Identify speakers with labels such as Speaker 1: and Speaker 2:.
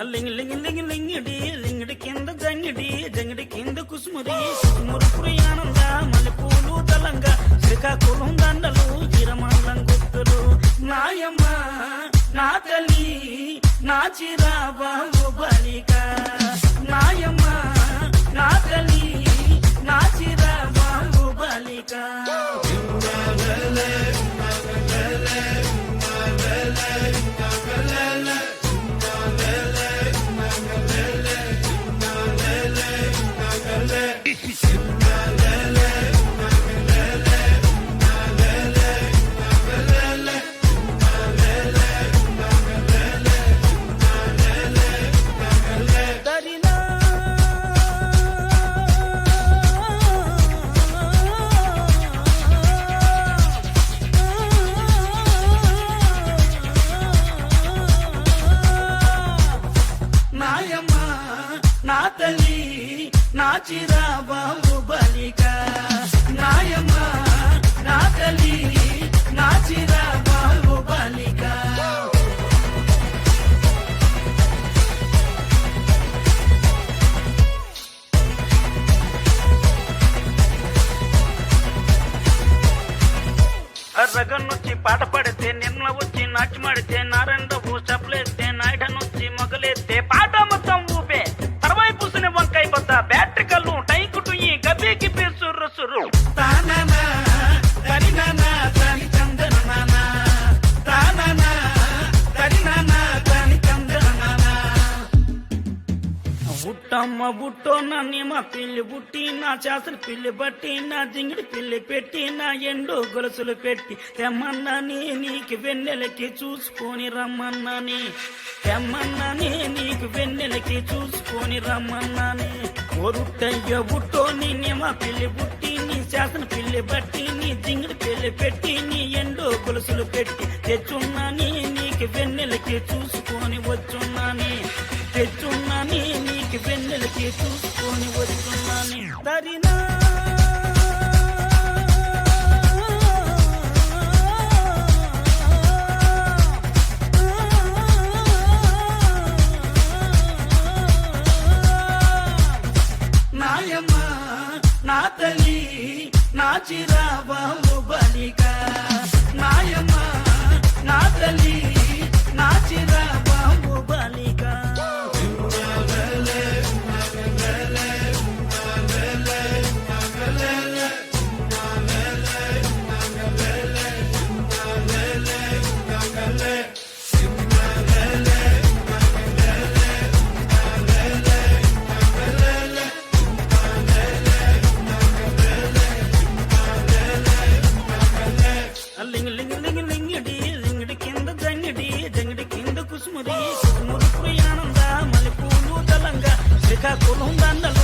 Speaker 1: లింగి లింగి లింగి లింగిడి లింగిడి కింద జంగిడి జంగిడి కింద కుసుమురి కుసుమురు పురియానంద మల్లెపూలు దళంగా శ్రీకాకుళం దండలు చిరమంగళం గుర్తులు నాయమ్మ నా తల్లి నా చిరాబాబు బలిక నాయమ్మ నా తల్లి నా చిరాబాబు బలిక నా తల్లి నా చిరాబాబు బలిక నాయమ్మ నా తల్లి నా చిరాబాబు బలిక రగన్నొచ్చి పాట పడితే నిన్న వచ్చి నాటి మాడితే నారాయణరావు చప్పలేస్తే నాయుడనొచ్చి మొగలేస్తే పాట మొత్తం ఊపే తర్వాయి పూసిన వంకాయ బద్ద బ్యాటరీ కల్లు టైకుటు ఈ గబ్బీకి పేరు సుర్రు బుట్టమ్మ బుట్టో నన్ను మా పిల్లి బుట్టి నా చేసల పిల్లి బట్టి నా జింగిడి పిల్లి పెట్టి నా ఎండు గొలుసులు పెట్టి తెమ్మన్నాని నీకు వెన్నెలకి చూసుకొని రమ్మన్నాని తెమ్మన్నాని నీకు వెన్నెలకి చూసుకొని రమ్మన్నాని ఒరుట్టయ్య బుట్టో నీ మా పిల్లి బుట్టి నీ చేసల పిల్లి బట్టి నీ జింగిడి పిల్లి పెట్టి నీ ఎండు గొలుసులు పెట్టి తెచ్చున్నాని నీకు వెన్నెలకి చూసుకొని వచ్చున్నాని తెచ్చున్నాని నీకు వెన్నెలకి చూసుకొని వస్తున్నాని దరినా నాయమ్మ నా తల్లి నా చిరాబాబు బలిక నాయమ్మ నా తల్లి నా చిరాబాబు బలిక లింగి లింగి లింగి లింగిడి లింగిడి కింద జంగిడి జంగిడి కింద కుసుమురి కుసుమురు పురియానంద మల్లెపూలు దళంగా శ్రీకాకుళం దండలు